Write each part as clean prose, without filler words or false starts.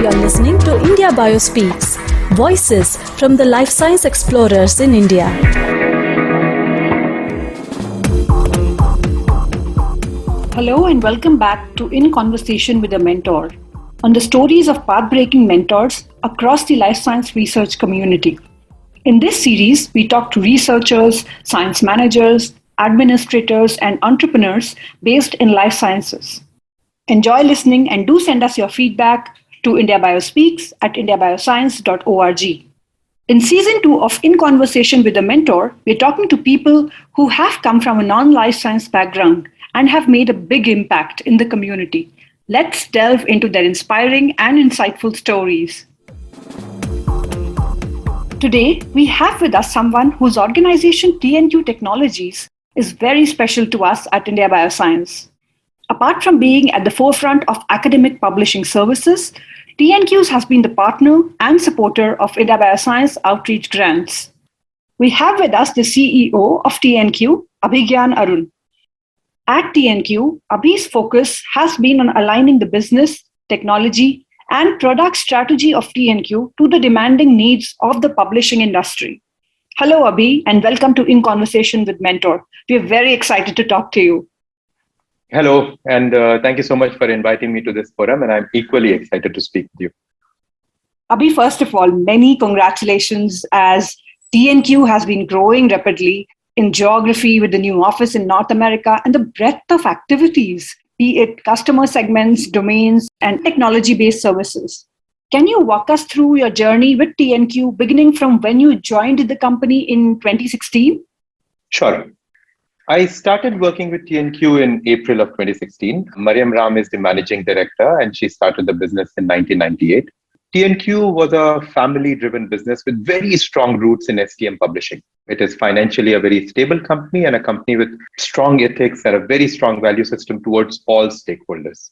You're listening to India Biospeaks, voices from the life science explorers in India. Hello and welcome back to In Conversation with a Mentor, on the stories of path-breaking mentors across the life science research community. In this series, we talk to researchers, science managers, administrators, and entrepreneurs based in life sciences. Enjoy listening and do send us your feedback to India Biospeaks at indiabioscience.org. In Season 2 of In Conversation with a Mentor, we're talking to people who have come from a non-life science background and have made a big impact in the community. Let's delve into their inspiring and insightful stories. Today, we have with us someone whose organization TNQ Technologies is very special to us at India Bioscience. Apart from being at the forefront of academic publishing services, TNQs has been the partner and supporter of India Bioscience outreach grants. We have with us the CEO of TNQ, Abhigyan Arun. At TNQ, Abhi's focus has been on aligning the business, technology, and product strategy of TNQ to the demanding needs of the publishing industry. Hello, Abhi, and welcome to In Conversation with Mentor. We are very excited to talk to you. Hello, and thank you so much for inviting me to this forum, and I'm equally excited to speak with you. Abhi, first of all, many congratulations, as TNQ has been growing rapidly in geography with the new office in North America and the breadth of activities, be it customer segments, domains, and technology-based services. Can you walk us through your journey with TNQ, beginning from when you joined the company in 2016? Sure. I started working with TNQ in April of 2016. Mariam Ram is the managing director, and she started the business in 1998. TNQ was a family-driven business with very strong roots in STM publishing. It is financially a very stable company and a company with strong ethics and a very strong value system towards all stakeholders.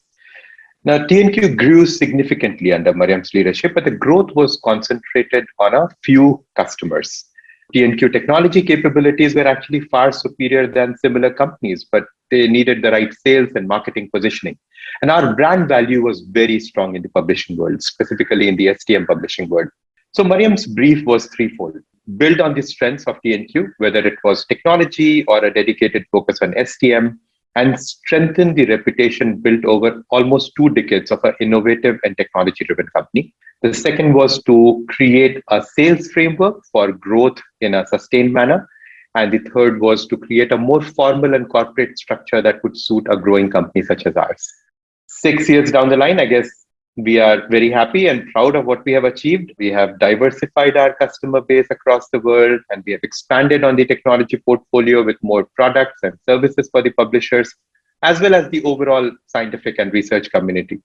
Now, TNQ grew significantly under Mariam's leadership, but the growth was concentrated on a few customers. TNQ technology capabilities were actually far superior than similar companies, but they needed the right sales and marketing positioning. And our brand value was very strong in the publishing world, specifically in the STM publishing world. So Mariam's brief was threefold: build on the strengths of TNQ, whether it was technology or a dedicated focus on STM, and strengthen the reputation built over almost 2 decades of an innovative and technology-driven company. The second was to create a sales framework for growth in a sustained manner. And the third was to create a more formal and corporate structure that would suit a growing company such as ours. 6 years down the line, I guess we are very happy and proud of what we have achieved. We have diversified our customer base across the world, and we have expanded on the technology portfolio with more products and services for the publishers, as well as the overall scientific and research community.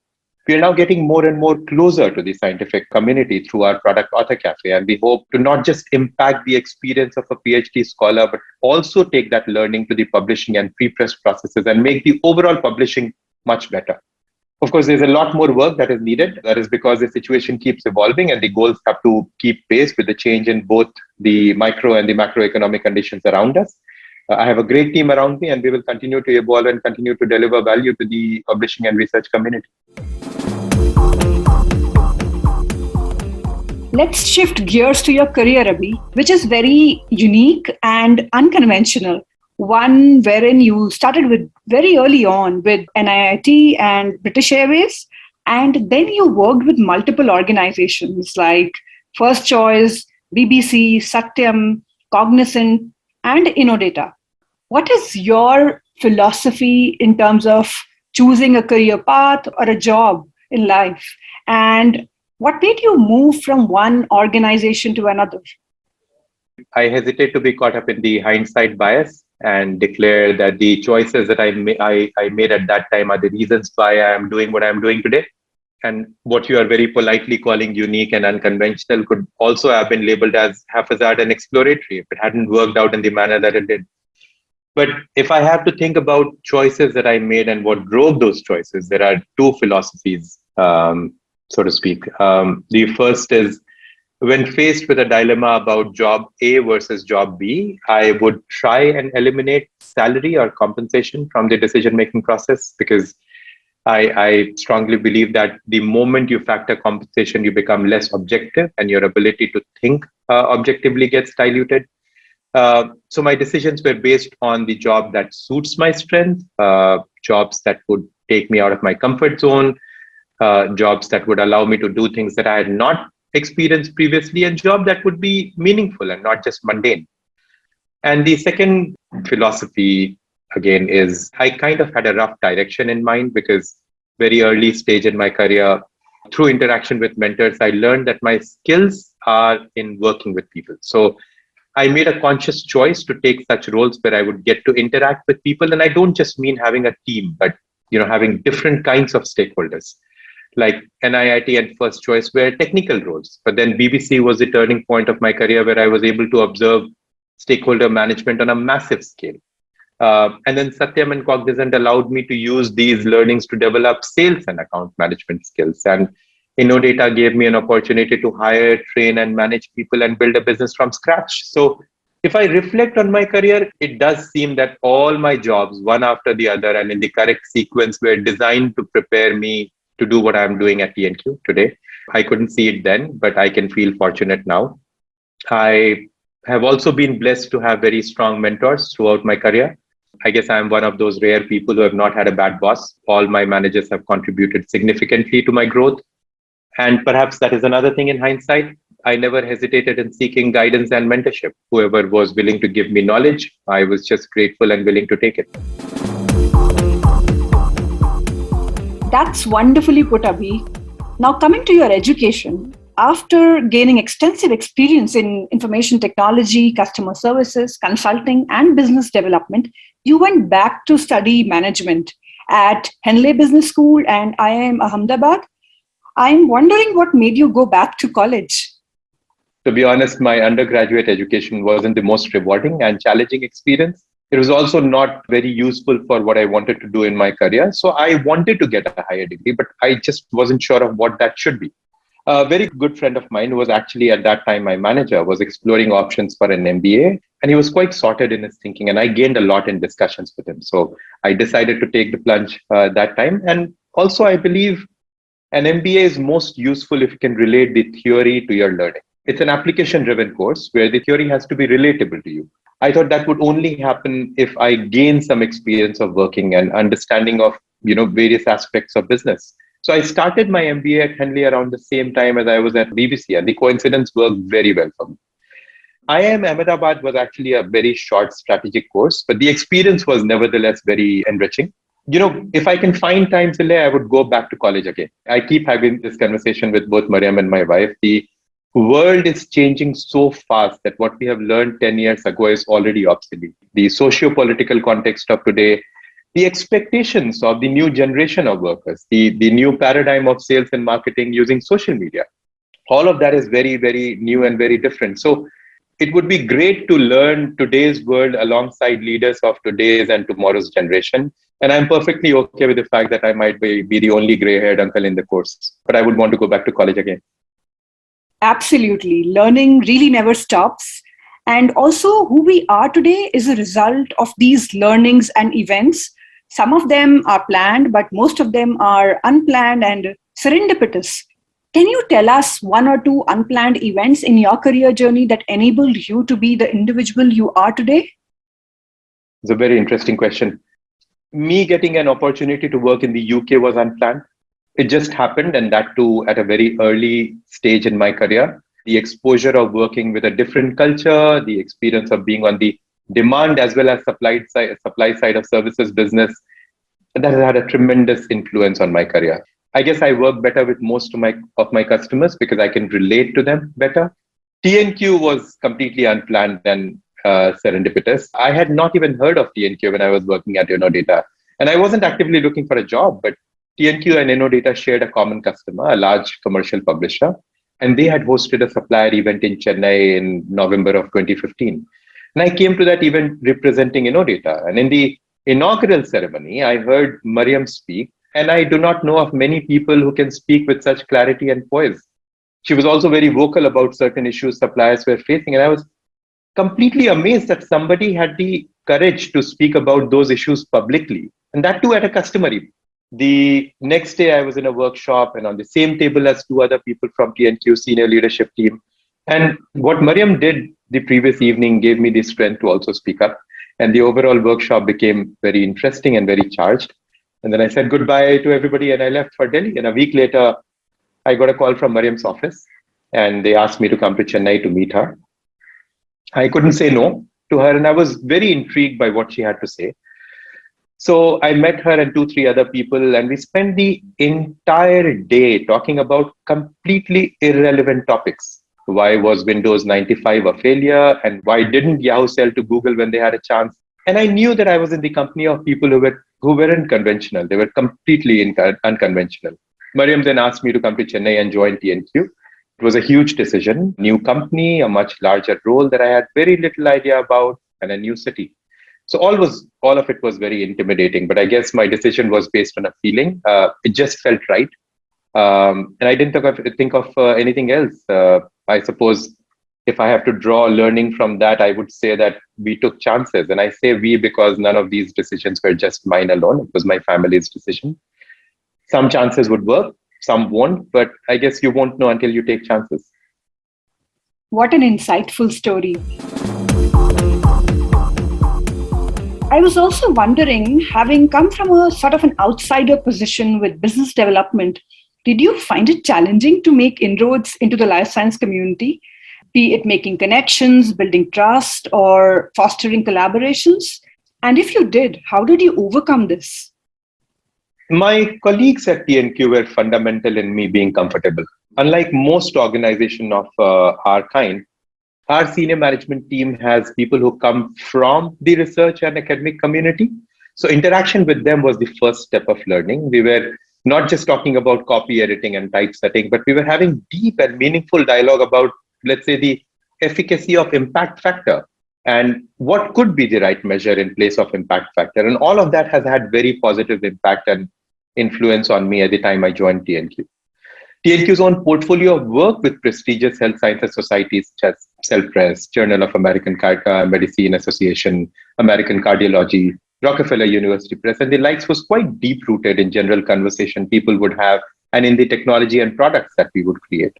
We are now getting more and more closer to the scientific community through our product Author Cafe, and we hope to not just impact the experience of a PhD scholar, but also take that learning to the publishing and pre-press processes and make the overall publishing much better. Of course, there's a lot more work that is needed. That is because the situation keeps evolving and the goals have to keep pace with the change in both the micro and the macroeconomic conditions around us. I have a great team around me, and we will continue to evolve and continue to deliver value to the publishing and research community. Let's shift gears to your career, Abhi, which is very unique and unconventional. One wherein you started with very early on with NIIT and British Airways, and then you worked with multiple organizations like First Choice, BBC, Satyam, Cognizant, and Innodata. What is your philosophy in terms of choosing a career path or a job in life? And what made you move from one organization to another? I hesitate to be caught up in the hindsight bias and declare that the choices that I made at that time are the reasons why I am doing what I am doing today. And what you are very politely calling unique and unconventional could also have been labeled as haphazard and exploratory if it hadn't worked out in the manner that it did. But if I have to think about choices that I made and what drove those choices, there are 2 philosophies, so to speak. The first is, when faced with a dilemma about job A versus job B, I would try and eliminate salary or compensation from the decision-making process, because I strongly believe that the moment you factor compensation, you become less objective and your ability to think objectively gets diluted. So my decisions were based on the job that suits my strength, jobs that would take me out of my comfort zone, jobs that would allow me to do things that I had not experienced previously, and job that would be meaningful and not just mundane. And the second philosophy, again, is I kind of had a rough direction in mind because very early stage in my career, through interaction with mentors, I learned that my skills are in working with people. So I made a conscious choice to take such roles where I would get to interact with people. And I don't just mean having a team, but having different kinds of stakeholders. Like NIIT and First Choice were technical roles. But then BBC was the turning point of my career where I was able to observe stakeholder management on a massive scale. And then Satyam and Cognizant allowed me to use these learnings to develop sales and account management skills. And InnoData gave me an opportunity to hire, train, and manage people and build a business from scratch. So if I reflect on my career, it does seem that all my jobs, one after the other and in the correct sequence, were designed to prepare me to do what I'm doing at TNQ today. I couldn't see it then, but I can feel fortunate now. I have also been blessed to have very strong mentors throughout my career. I guess I'm one of those rare people who have not had a bad boss. All my managers have contributed significantly to my growth. And perhaps that is another thing in hindsight. I never hesitated in seeking guidance and mentorship. Whoever was willing to give me knowledge, I was just grateful and willing to take it. That's wonderfully put, Abhi. Now, coming to your education, after gaining extensive experience in information technology, customer services, consulting, and business development, you went back to study management at Henley Business School and IIM Ahmedabad. I'm wondering what made you go back to college. To be honest, my undergraduate education wasn't the most rewarding and challenging experience. It was also not very useful for what I wanted to do in my career. So I wanted to get a higher degree, but I just wasn't sure of what that should be. A very good friend of mine, who was actually at that time my manager, was exploring options for an MBA, and he was quite sorted in his thinking. And I gained a lot in discussions with him. So I decided to take the plunge that time. And also, I believe an MBA is most useful if you can relate the theory to your learning. It's an application-driven course where the theory has to be relatable to you. I thought that would only happen if I gain some experience of working and understanding of various aspects of business. So I started my MBA at Henley around the same time as I was at BBC, and the coincidence worked very well for me. IIM Ahmedabad was actually a very short strategic course, but the experience was nevertheless very enriching. If I can find time, Sile, I would go back to college again. I keep having this conversation with both Mariam and my wife. The world is changing so fast that what we have learned 10 years ago is already obsolete. The socio-political context of today, the expectations of the new generation of workers, the new paradigm of sales and marketing using social media, all of that is very, very new and very different. So it would be great to learn today's world alongside leaders of today's and tomorrow's generation. And I'm perfectly okay with the fact that I might be the only gray-haired uncle in the course, but I would want to go back to college again. Absolutely. Learning really never stops. And also, who we are today is a result of these learnings and events. Some of them are planned, but most of them are unplanned and serendipitous. Can you tell us one or two unplanned events in your career journey that enabled you to be the individual you are today? It's a very interesting question. Me getting an opportunity to work in the UK was unplanned. It just happened, and that too at a very early stage in my career. The exposure of working with a different culture, the experience of being on the demand as well as supply side of services business, that has had a tremendous influence on my career. I guess I work better with most of my customers because I can relate to them better. TNQ was completely unplanned and serendipitous. I had not even heard of TNQ when I was working at InnoData, and I wasn't actively looking for a job, but TNQ and InnoData shared a common customer, a large commercial publisher, and they had hosted a supplier event in Chennai in November of 2015. And I came to that event representing InnoData. And in the inaugural ceremony, I heard Mariam speak, and I do not know of many people who can speak with such clarity and poise. She was also very vocal about certain issues suppliers were facing, and I was completely amazed that somebody had the courage to speak about those issues publicly, and that too at a customer event. The next day, I was in a workshop and on the same table as two other people from TNQ senior leadership team. And what Mariam did the previous evening gave me the strength to also speak up. And the overall workshop became very interesting and very charged. And then I said goodbye to everybody and I left for Delhi. And a week later, I got a call from Mariam's office and they asked me to come to Chennai to meet her. I couldn't say no to her, and I was very intrigued by what she had to say. So I met her and two, three other people, and we spent the entire day talking about completely irrelevant topics. Why was Windows 95 a failure? And why didn't Yahoo sell to Google when they had a chance? And I knew that I was in the company of people who weren't conventional. They were completely unconventional. Mariam then asked me to come to Chennai and join TNQ. It was a huge decision, new company, a much larger role that I had very little idea about, and a new city. So all of it was very intimidating, but I guess my decision was based on a feeling. It just felt right. And I didn't think of anything else. I suppose if I have to draw learning from that, I would say that we took chances. And I say we because none of these decisions were just mine alone. It was my family's decision. Some chances would work, some won't, but I guess you won't know until you take chances. What an insightful story. I was also wondering, having come from a sort of an outsider position with business development, did you find it challenging to make inroads into the life science community, be it making connections, building trust, or fostering collaborations? And if you did, how did you overcome this? My colleagues at TNQ were fundamental in me being comfortable. Unlike most organizations of our kind, our senior management team has people who come from the research and academic community. So interaction with them was the first step of learning. We were not just talking about copy editing and typesetting, but we were having deep and meaningful dialogue about, let's say, the efficacy of impact factor and what could be the right measure in place of impact factor. And all of that has had very positive impact and influence on me at the time I joined TNQ. TNQ's own portfolio of work with prestigious health sciences societies such as Cell-Press, Journal of American Medicine Association, American Cardiology, Rockefeller University Press, and the likes was quite deep-rooted in general conversation people would have and in the technology and products that we would create.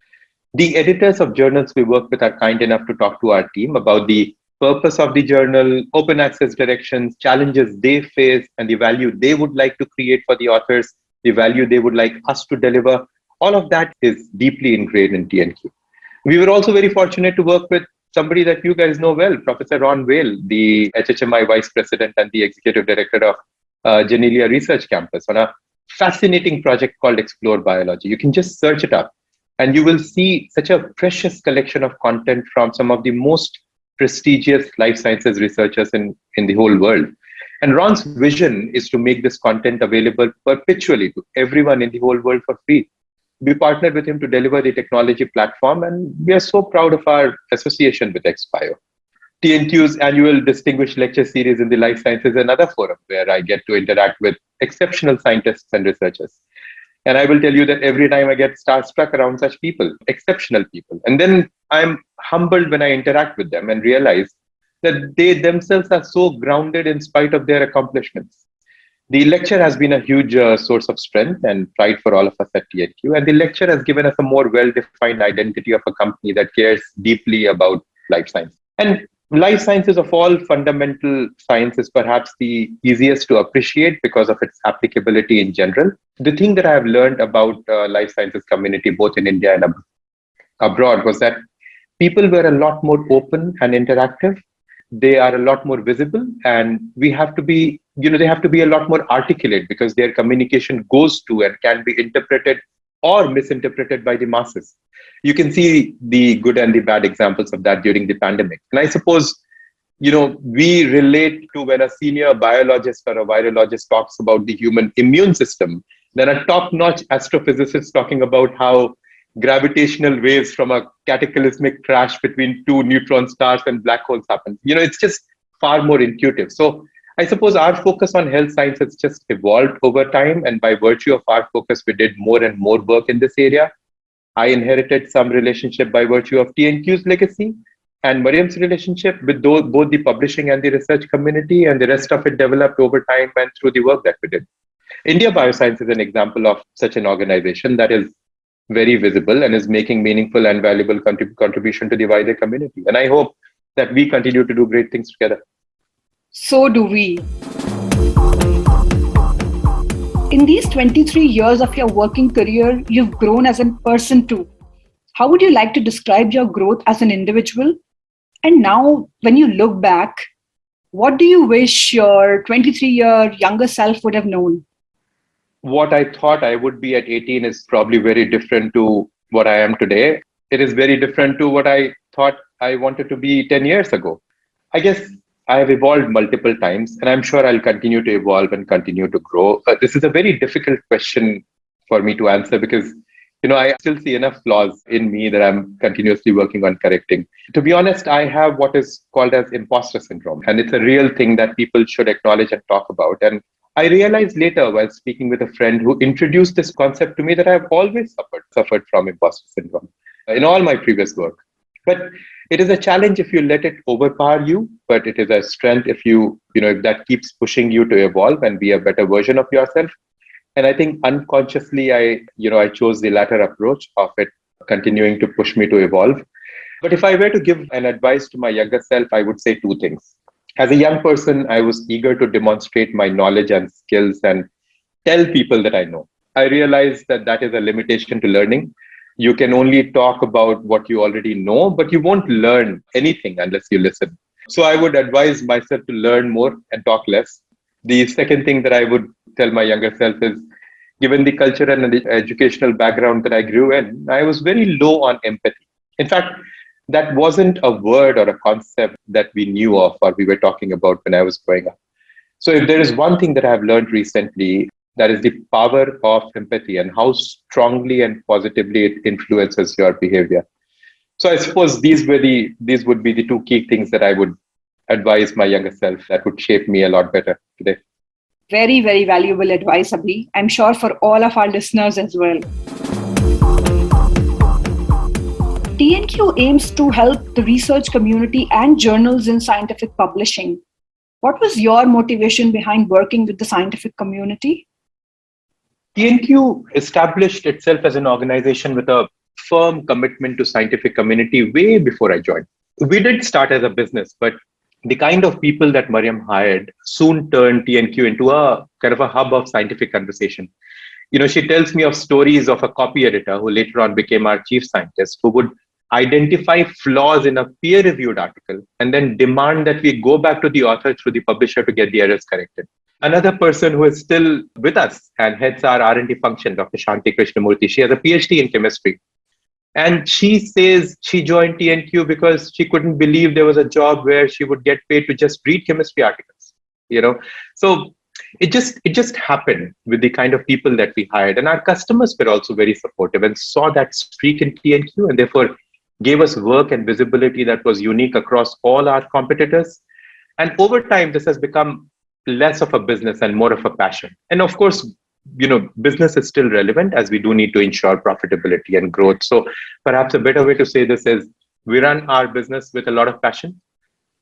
The editors of journals we work with are kind enough to talk to our team about the purpose of the journal, open access directions, challenges they face, and the value they would like to create for the authors, the value they would like us to deliver. All of that is deeply ingrained in TNQ. We were also very fortunate to work with somebody that you guys know well, Professor Ron Whale, the HHMI Vice President and the Executive Director of Janelia Research Campus, on a fascinating project called Explore Biology. You can just search it up and you will see such a precious collection of content from some of the most prestigious life sciences researchers in the whole world. And Ron's vision is to make this content available perpetually to everyone in the whole world for free. We partnered with him to deliver the technology platform, and we are so proud of our association with XBio. TNQ's annual Distinguished Lecture Series in the Life Sciences is another forum where I get to interact with exceptional scientists and researchers. And I will tell you that every time I get starstruck around such people, exceptional people. And then I'm humbled when I interact with them and realize that they themselves are so grounded in spite of their accomplishments. The lecture has been a huge source of strength and pride for all of us at TNQ. And the lecture has given us a more well-defined identity of a company that cares deeply about life science. And life sciences of all fundamental science is perhaps the easiest to appreciate because of its applicability in general. The thing that I have learned about life sciences community, both in India and abroad, was that people were a lot more open and interactive. They are a lot more visible, and we have to be, they have to be a lot more articulate because their communication goes to and can be interpreted or misinterpreted by the masses. You can see the good and the bad examples of that during the pandemic. And I suppose, we relate to when a senior biologist or a virologist talks about the human immune system, then a top-notch astrophysicist talking about how gravitational waves from a cataclysmic crash between two neutron stars and black holes happen. It's just far more intuitive. So I suppose our focus on health science has just evolved over time. And by virtue of our focus, we did more and more work in this area. I inherited some relationship by virtue of TNQ's legacy and Mariam's relationship with both the publishing and the research community, and the rest of it developed over time and through the work that we did. India Bioscience is an example of such an organization that is very visible and is making meaningful and valuable contribution to the wider community. And I hope that we continue to do great things together. So do we. In these 23 years of your working career, you've grown as a person too. How would you like to describe your growth as an individual? And now, when you look back, what do you wish your 23-year younger self would have known? What I thought I would be at 18 is probably very different to what I am today. It is very different to what I thought I wanted to be 10 years ago. I guess I have evolved multiple times, and I'm sure I'll continue to evolve and continue to grow. This is a very difficult question for me to answer because I still see enough flaws in me that I'm continuously working on correcting. To be honest, I have what is called as imposter syndrome, and it's a real thing that people should acknowledge and talk about. And I realized later while speaking with a friend who introduced this concept to me that I've always suffered from imposter syndrome in all my previous work. But it is a challenge if you let it overpower you, but it is a strength if if that keeps pushing you to evolve and be a better version of yourself. And I think unconsciously, I chose the latter approach of it continuing to push me to evolve. But if I were to give an advice to my younger self, I would say two things. As a young person, I was eager to demonstrate my knowledge and skills and tell people that I know. I realized that that is a limitation to learning. You can only talk about what you already know, but you won't learn anything unless you listen. So I would advise myself to learn more and talk less. The second thing that I would tell my younger self is, given the culture and the educational background that I grew in, I was very low on empathy. In fact, that wasn't a word or a concept that we knew of or we were talking about when I was growing up. So if there is one thing that I've learned recently, that is the power of empathy and how strongly and positively it influences your behavior. So I suppose these would be the two key things that I would advise my younger self that would shape me a lot better today. Very, very valuable advice, Abhi. I'm sure for all of our listeners as well. TNQ aims to help the research community and journals in scientific publishing. What was your motivation behind working with the scientific community? TNQ established itself as an organization with a firm commitment to scientific community way before I joined. We did start as a business, but the kind of people that Mariam hired soon turned TNQ into a kind of a hub of scientific conversation. She tells me of stories of a copy editor who later on became our chief scientist, who would identify flaws in a peer-reviewed article and then demand that we go back to the author through the publisher to get the errors corrected. Another person who is still with us and heads our R&D function, Dr. Shanti Krishnamurthy, she has a PhD in chemistry. And she says she joined TNQ because she couldn't believe there was a job where she would get paid to just read chemistry articles. So it just happened with the kind of people that we hired. And our customers were also very supportive and saw that streak in TNQ and therefore gave us work and visibility that was unique across all our competitors. And over time, this has become less of a business and more of a passion. And of course, business is still relevant as we do need to ensure profitability and growth. So perhaps a better way to say this is we run our business with a lot of passion.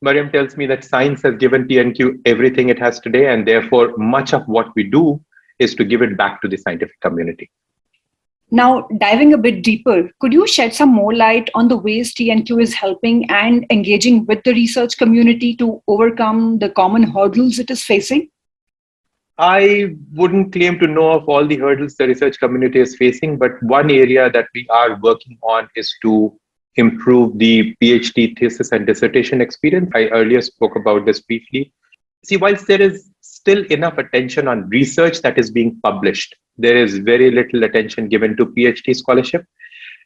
Mariam tells me that science has given TNQ everything it has today, and therefore much of what we do is to give it back to the scientific community. Now, diving a bit deeper, could you shed some more light on the ways TNQ is helping and engaging with the research community to overcome the common hurdles it is facing? I wouldn't claim to know of all the hurdles the research community is facing, but one area that we are working on is to improve the PhD thesis and dissertation experience. I earlier spoke about this briefly. See, whilst there is still enough attention on research that is being published, there is very little attention given to PhD scholarship.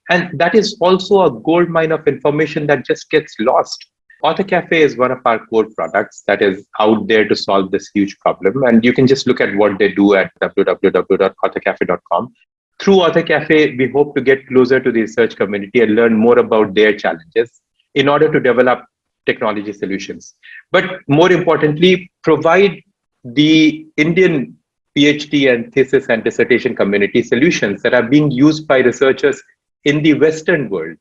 And that is also a gold mine of information that just gets lost. Author Cafe is one of our core products that is out there to solve this huge problem. And you can just look at what they do at www.authorcafe.com. Through Author Cafe, we hope to get closer to the research community and learn more about their challenges in order to develop technology solutions. But more importantly, provide the Indian PhD and thesis and dissertation community solutions that are being used by researchers in the Western world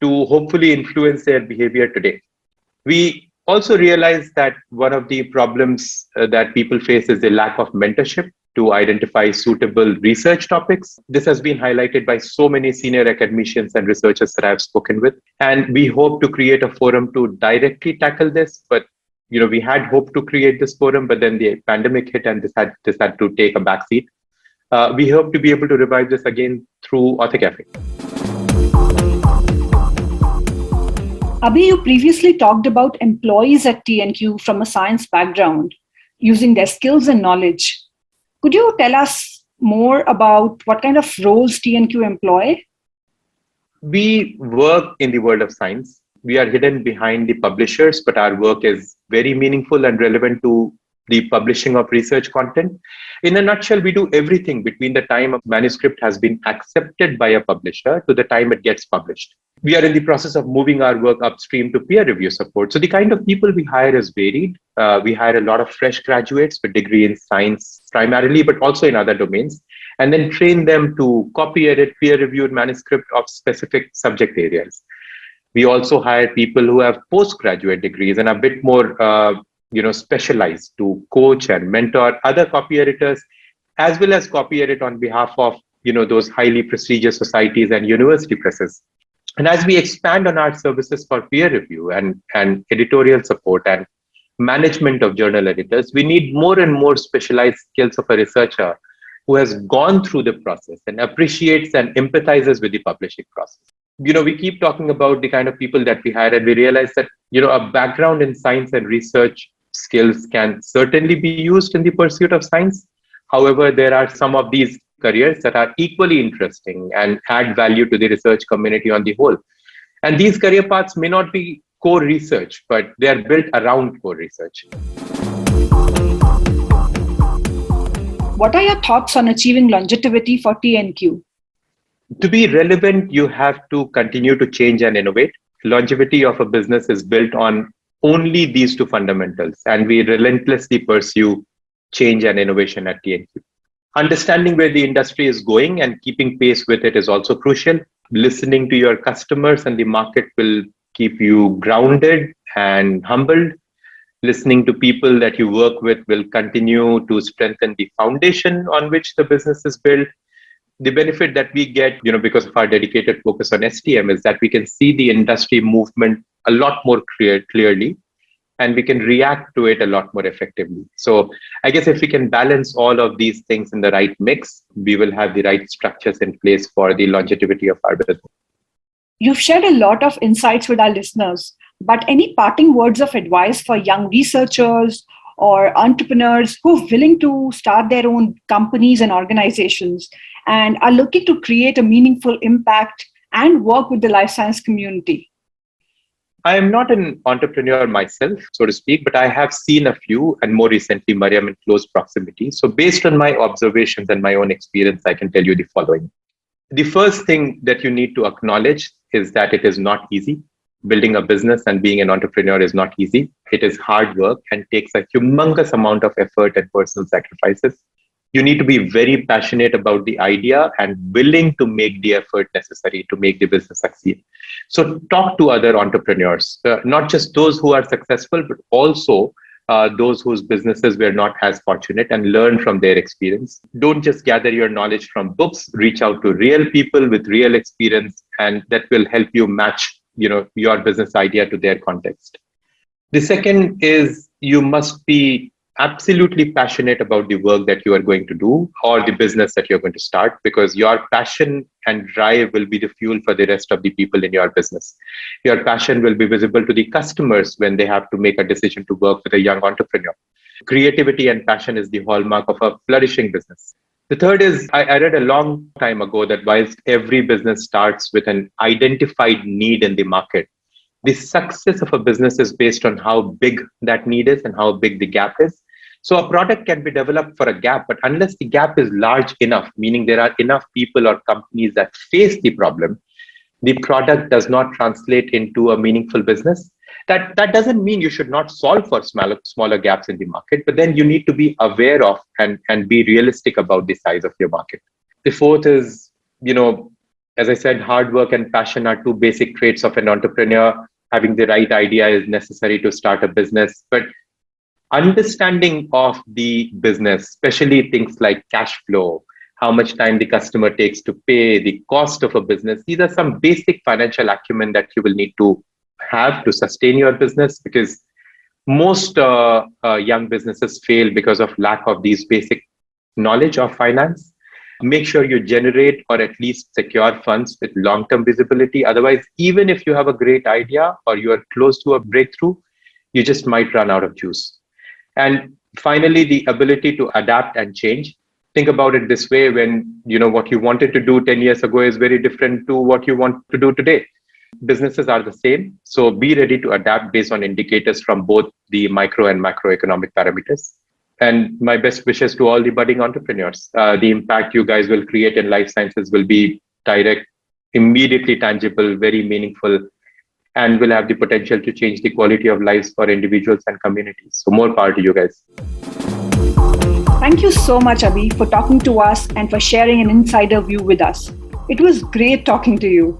to hopefully influence their behavior today. We also realize that one of the problems that people face is the lack of mentorship. to identify suitable research topics. This has been highlighted by so many senior academicians and researchers that I've spoken with. And we hope to create a forum to directly tackle this. But we had hoped to create this forum, but then the pandemic hit and this had to take a backseat. We hope to be able to revive this again through Author Cafe. Abhi, you previously talked about employees at TNQ from a science background using their skills and knowledge. Could you tell us more about what kind of roles TNQ employ? We work in the world of science. We are hidden behind the publishers, but our work is very meaningful and relevant to the publishing of research content. In a nutshell, we do everything between the time a manuscript has been accepted by a publisher to the time it gets published. We are in the process of moving our work upstream to peer review support. So the kind of people we hire is varied. We hire a lot of fresh graduates with degree in science primarily, but also in other domains, and then train them to copy edit peer-reviewed manuscript of specific subject areas. We also hire people who have postgraduate degrees and a bit more specialized to coach and mentor other copy editors, as well as copy edit on behalf of those highly prestigious societies and university presses. And as we expand on our services for peer review and editorial support and management of journal editors, we need more and more specialized skills of a researcher who has gone through the process and appreciates and empathizes with the publishing process. We keep talking about the kind of people that we hire, and we realize that a background in science and research skills can certainly be used in the pursuit of science. However, there are some of these careers that are equally interesting and add value to the research community on the whole. And these career paths may not be core research, but they are built around core research. What are your thoughts on achieving longevity for TNQ? To be relevant, you have to continue to change and innovate. Longevity of a business is built on only these two fundamentals, and we relentlessly pursue change and innovation at TNQ. Understanding where the industry is going and keeping pace with it is also crucial. Listening to your customers and the market will keep you grounded and humbled. Listening to people that you work with will continue to strengthen the foundation on which the business is built. The benefit that we get, because of our dedicated focus on STM, is that we can see the industry movement a lot more clearly, and we can react to it a lot more effectively. So I guess if we can balance all of these things in the right mix, we will have the right structures in place for the longevity of our business. You've shared a lot of insights with our listeners, but any parting words of advice for young researchers or entrepreneurs who are willing to start their own companies and organizations and are looking to create a meaningful impact and work with the life science community? I am not an entrepreneur myself, so to speak, but I have seen a few, and more recently, Mariam, in close proximity. So based on my observations and my own experience, I can tell you the following. The first thing that you need to acknowledge is that it is not easy. Building a business and being an entrepreneur is not easy. It is hard work and takes a humongous amount of effort and personal sacrifices. You need to be very passionate about the idea and willing to make the effort necessary to make the business succeed. So talk to other entrepreneurs, not just those who are successful, but also those whose businesses were not as fortunate, and learn from their experience. Don't just gather your knowledge from books, reach out to real people with real experience, and that will help you match your business idea to their context. The second is you must be absolutely passionate about the work that you are going to do or the business that you're going to start, because your passion and drive will be the fuel for the rest of the people in your business. Your passion will be visible to the customers when they have to make a decision to work with a young entrepreneur. Creativity and passion is the hallmark of a flourishing business. The third is, I read a long time ago that whilst every business starts with an identified need in the market, the success of a business is based on how big that need is and how big the gap is. So a product can be developed for a gap, but unless the gap is large enough, meaning there are enough people or companies that face the problem, the product does not translate into a meaningful business. That doesn't mean you should not solve for smaller gaps in the market, but then you need to be aware of and be realistic about the size of your market. The fourth is, as I said, hard work and passion are two basic traits of an entrepreneur. Having the right idea is necessary to start a business, but understanding of the business, especially things like cash flow, how much time the customer takes to pay, the cost of a business. These are some basic financial acumen that you will need to have to sustain your business, because most young businesses fail because of lack of these basic knowledge of finance. Make sure you generate or at least secure funds with long-term visibility. Otherwise, even if you have a great idea or you are close to a breakthrough, you just might run out of juice. And finally, the ability to adapt and change. Think about it this way: when what you wanted to do 10 years ago is very different to what you want to do today. Businesses are the same. So be ready to adapt based on indicators from both the micro and macroeconomic parameters. And my best wishes to all the budding entrepreneurs. The impact you guys will create in life sciences will be direct, immediately tangible, very meaningful, and will have the potential to change the quality of lives for individuals and communities. So more power to you guys. Thank you so much, Abhi, for talking to us and for sharing an insider view with us. It was great talking to you.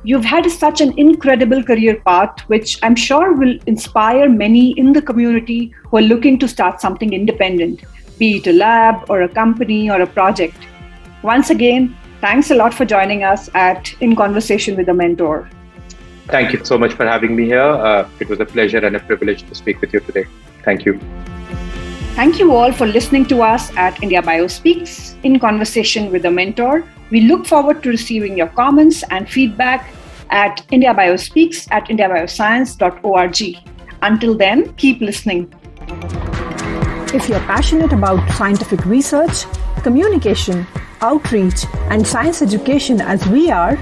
You've had such an incredible career path, which I'm sure will inspire many in the community who are looking to start something independent, be it a lab or a company or a project. Once again, thanks a lot for joining us at In Conversation with a Mentor. Thank you so much for having me here. It was a pleasure and a privilege to speak with you today. Thank you. Thank you all for listening to us at India Bio Speaks, In Conversation with a Mentor. We look forward to receiving your comments and feedback at indiabiospeaks@indiabioscience.org. Until then, keep listening. If you're passionate about scientific research, communication, outreach, and science education as we are,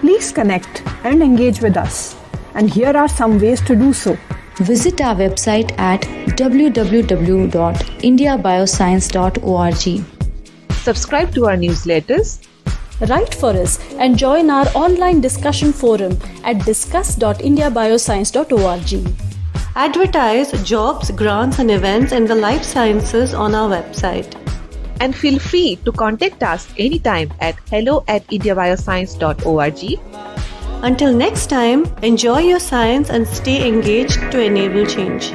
please connect and engage with us. And here are some ways to do so. Visit our website at www.indiabioscience.org. Subscribe to our newsletters. Write for us and join our online discussion forum at discuss.indiabioscience.org. Advertise jobs, grants, and events in the life sciences on our website. And feel free to contact us anytime at hello@indiabioscience.org. Until next time, enjoy your science and stay engaged to enable change.